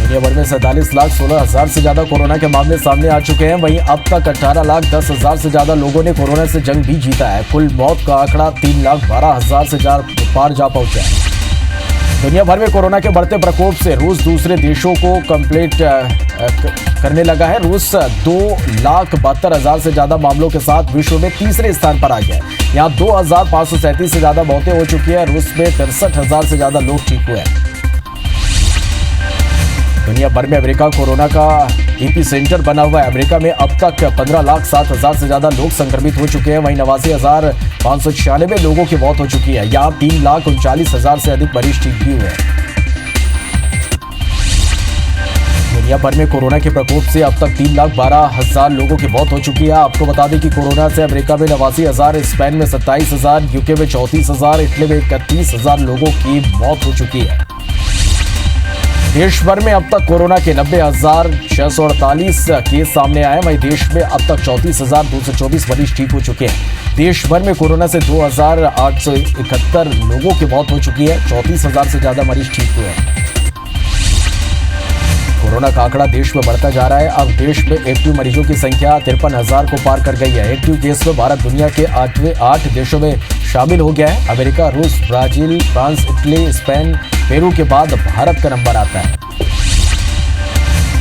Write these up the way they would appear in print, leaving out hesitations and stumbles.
दुनिया भर में 47,16,000 से ज्यादा कोरोना के मामले सामने आ चुके हैं। वहीं अब तक 18,10,000 से ज्यादा लोगों ने कोरोना से जंग भी जीता है। कुल मौत का आंकड़ा 3,12,000 से पार जा पहुंचा है। दुनिया भर में कोरोना के बढ़ते प्रकोप से रूस दूसरे देशों को कंप्लीट करने लगा है। रूस 2,72,000 से ज्यादा मामलों के साथ विश्व में तीसरे स्थान पर आ गया है। यहाँ 2,537 से ज्यादा मौतें हो चुकी है। रूस में 63,000 से ज्यादा लोग ठीक हुए हैं। दुनिया भर में अमेरिका कोरोना का एपी सेंटर बना हुआ है। अमेरिका में अब तक 15,07,000 से ज्यादा लोग संक्रमित हो चुके हैं। वहीं 89,596 लोगों की मौत हो चुकी है। यहाँ 3,39,000 से अधिक मरीज ठीक भी हुए हैं। दुनिया भर में कोरोना के प्रकोप से अब तक 3,12,000 लोगों की मौत हो चुकी है। आपको बता दें कि कोरोना से अमेरिका में 89,000, स्पेन में 27,000, यूके में 34,000, इटली में 31,000 लोगों की मौत हो चुकी है। देश भर में अब तक कोरोना के 90,648 केस सामने आए। वहीं देश में अब तक 34,224 मरीज ठीक हो चुके हैं। देश भर में कोरोना से 2,871 लोगों की मौत हो चुकी है। 34,000 से ज्यादा मरीज ठीक हुए हैं। कोरोना का आंकड़ा देश में बढ़ता जा रहा है। अब देश में एक्टिव मरीजों की संख्या 53,000 को पार कर गई है। एक्टिव केस में भारत दुनिया के 8 देशों में शामिल हो गया है। अमेरिका, रूस, Brazil, France, Italy, Spain, Peru के बाद भारत का नंबर आता है।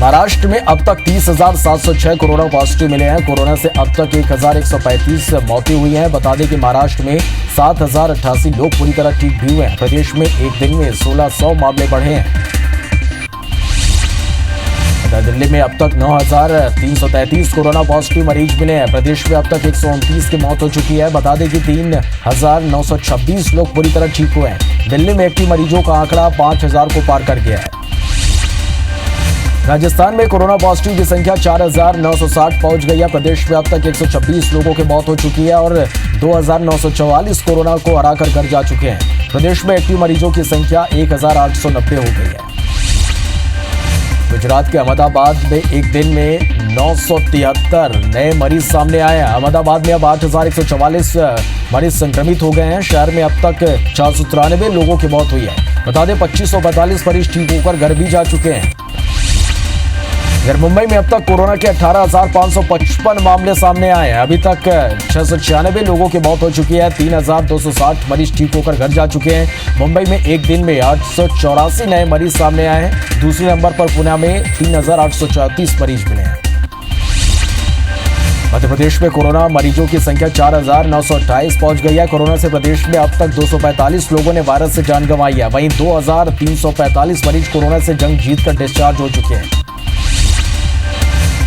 महाराष्ट्र में अब तक 30,706 कोरोना पॉजिटिव मिले हैं। कोरोना से अब तक 1,135 मौतें हुई हैं। बता दें कि महाराष्ट्र में 7,088 लोग पूरी तरह ठीक भी हुए हैं। प्रदेश में एक दिन में 1,600 मामले बढ़े हैं। दिल्ली में अब तक 9,333 कोरोना पॉजिटिव मरीज मिले हैं। प्रदेश में अब तक 129 की मौत हो चुकी है। बता दें कि 3,926 लोग पूरी तरह ठीक हुए हैं। दिल्ली में एक्टिव मरीजों का आंकड़ा 5,000 को पार कर गया है। राजस्थान में कोरोना पॉजिटिव की संख्या 4,960 पहुंच गई है। प्रदेश में अब तक 126 लोगों की मौत हो चुकी है और 2,944 कोरोना को हराकर घर जा चुके हैं। प्रदेश में एक्टिव मरीजों की संख्या 1,890 हो गई है। गुजरात के अहमदाबाद में एक दिन में 973 नए मरीज सामने आए हैं। अहमदाबाद में अब 8,144 मरीज संक्रमित हो गए हैं। शहर में अब तक 493 लोगों की मौत हुई है। बता दें 2,545 मरीज ठीक होकर घर भी जा चुके हैं। इधर मुंबई में अब तक कोरोना के 18,555 मामले सामने आए हैं। अभी तक 696 लोगों की मौत हो चुकी है। 3,260 मरीज ठीक होकर घर जा चुके हैं। मुंबई में एक दिन में 884 नए मरीज सामने आए हैं। दूसरे नंबर पर पुणे में 3,834 मरीज मिले हैं। मध्य प्रदेश में कोरोना मरीजों की संख्या 4,928 पहुंच गई है। कोरोना से प्रदेश में अब तक 245 लोगों ने वायरस से जान गंवाई है। वहीं 2,345 मरीज कोरोना से जंग जीतकर डिस्चार्ज हो चुके हैं।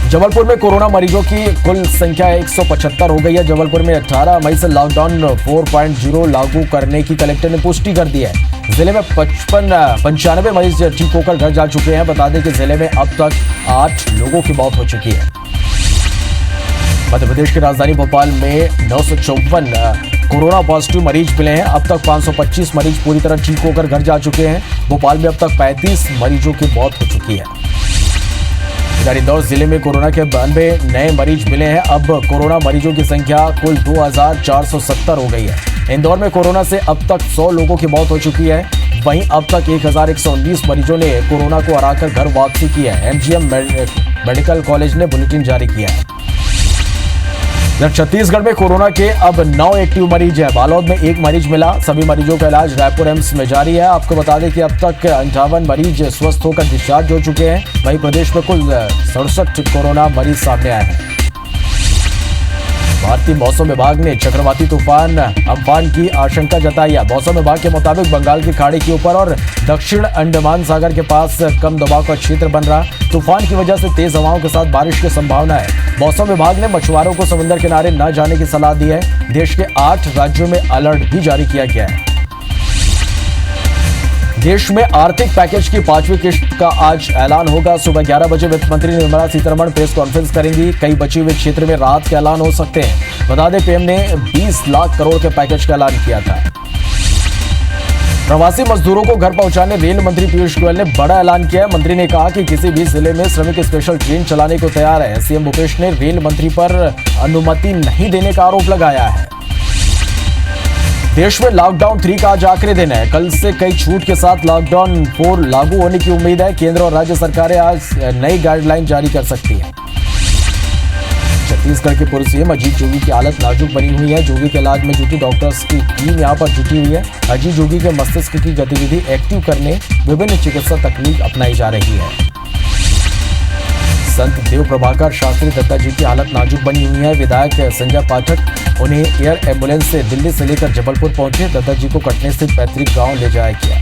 जबलपुर में कोरोना मरीजों की कुल संख्या 175 हो गई है। जबलपुर में 18 मई से लॉकडाउन 4.0 लागू करने की कलेक्टर ने पुष्टि कर दी है। जिले में 95 मरीज ठीक होकर घर जा चुके हैं। बता दें कि जिले में अब तक 8 लोगों की मौत हो चुकी है। मध्य प्रदेश की राजधानी भोपाल में 954 कोरोना पॉजिटिव मरीज मिले हैं। अब तक 525 मरीज पूरी तरह ठीक होकर घर जा चुके हैं। भोपाल में अब तक 35 मरीजों की मौत हो चुकी है। इधर इंदौर जिले में कोरोना के 92 नए मरीज मिले हैं। अब कोरोना मरीजों की संख्या कुल 2,470 हो गई है। इंदौर में कोरोना से अब तक 100 लोगों की मौत हो चुकी है। वहीं अब तक 1,119 मरीजों ने कोरोना को हराकर घर वापसी की है। एमजीएम मेडिकल कॉलेज ने बुलेटिन जारी किया है। छत्तीसगढ़ में कोरोना के अब 9 एक्टिव मरीज हैं। बालोद में 1 मरीज मिला। सभी मरीजों का इलाज रायपुर एम्स में जारी है। आपको बता दें कि अब तक 58 मरीज स्वस्थ होकर डिस्चार्ज हो चुके हैं। वहीं प्रदेश में कुल 67 कोरोना मरीज सामने आए हैं। भारतीय मौसम विभाग ने चक्रवाती तूफान अम्फान की आशंका जताई है। मौसम विभाग के मुताबिक बंगाल की खाड़ी के ऊपर और दक्षिण अंडमान सागर के पास कम दबाव का क्षेत्र बन रहा। तूफान की वजह से तेज हवाओं के साथ बारिश की संभावना है। मौसम विभाग ने मछुआरों को समुद्र किनारे न जाने की सलाह दी है। देश के 8 राज्यों में अलर्ट भी जारी किया गया है। देश में आर्थिक पैकेज की 5वीं किस्त का आज ऐलान होगा। सुबह 11 बजे वित्त मंत्री निर्मला सीतारमण प्रेस कॉन्फ्रेंस करेंगी। कई बचे हुए क्षेत्र में राहत के ऐलान हो सकते हैं। बता दें पीएम ने 20 लाख करोड़ के पैकेज का ऐलान किया था। प्रवासी मजदूरों को घर पहुंचाने रेल मंत्री पीयूष गोयल ने बड़ा ऐलान किया है। मंत्री ने कहा कि किसी भी जिले में श्रमिक स्पेशल ट्रेन चलाने को तैयार है। सीएम भूपेश ने रेल मंत्री पर अनुमति नहीं देने का आरोप लगाया है। देश में लॉकडाउन 3 का आज आखिरी दिन है। कल से कई छूट के साथ लॉकडाउन 4 लागू होने की उम्मीद है। केंद्र और राज्य सरकारें आज नई गाइडलाइन जारी कर सकती हैं। छत्तीसगढ़ के पूर्व सीएम अजीत जोगी की हालत नाजुक बनी हुई है। जोगी के इलाज में जुटी डॉक्टर्स की टीम यहां पर जुटी हुई है। अजीत जोगी के मस्तिष्क की गतिविधि एक्टिव करने विभिन्न चिकित्सा तकनीक अपनाई जा रही है। संत देव प्रभाकर शास्त्री दत्ता जी की हालत नाजुक बनी हुई है। विधायक संजय पाठक उन्हें एयर एम्बुलेंस से दिल्ली से लेकर जबलपुर पहुंचे। दत्ता जी को कटनी स्थित पैतृक गांव ले जाया गया।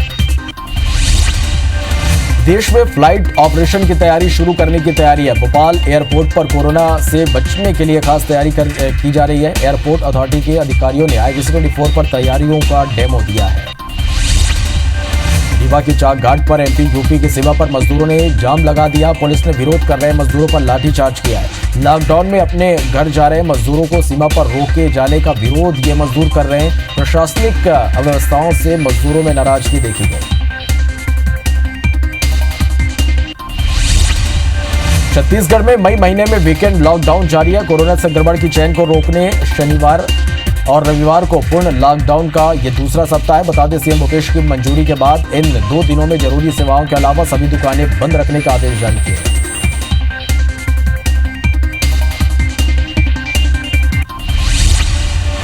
देश में फ्लाइट ऑपरेशन की तैयारी शुरू करने की तैयारी है। भोपाल एयरपोर्ट पर कोरोना से बचने के लिए खास तैयारी की जा रही है। एयरपोर्ट अथॉरिटी के अधिकारियों ने IGC-24 पर तैयारियों का डेमो दिया है। रीवा की चाक घाट पर MP यूपी की सीमा पर मजदूरों ने जाम लगा दिया। पुलिस ने विरोध कर रहे मजदूरों पर लाठीचार्ज किया है। लॉकडाउन में अपने घर जा रहे मजदूरों को सीमा पर रोके जाने का विरोध ये मजदूर कर रहे हैं। प्रशासनिक अव्यवस्थाओं से मजदूरों में नाराजगी देखी गई। छत्तीसगढ़ में मई महीने में वीकेंड लॉकडाउन जारी है। कोरोना संक्रमण की चेन को रोकने शनिवार और रविवार को पूर्ण लॉकडाउन का ये दूसरा सप्ताह है। बता दें सीएम भूपेश की मंजूरी के बाद इन 2 दिनों में जरूरी सेवाओं के अलावा सभी दुकानें बंद रखने का आदेश जारी किया है।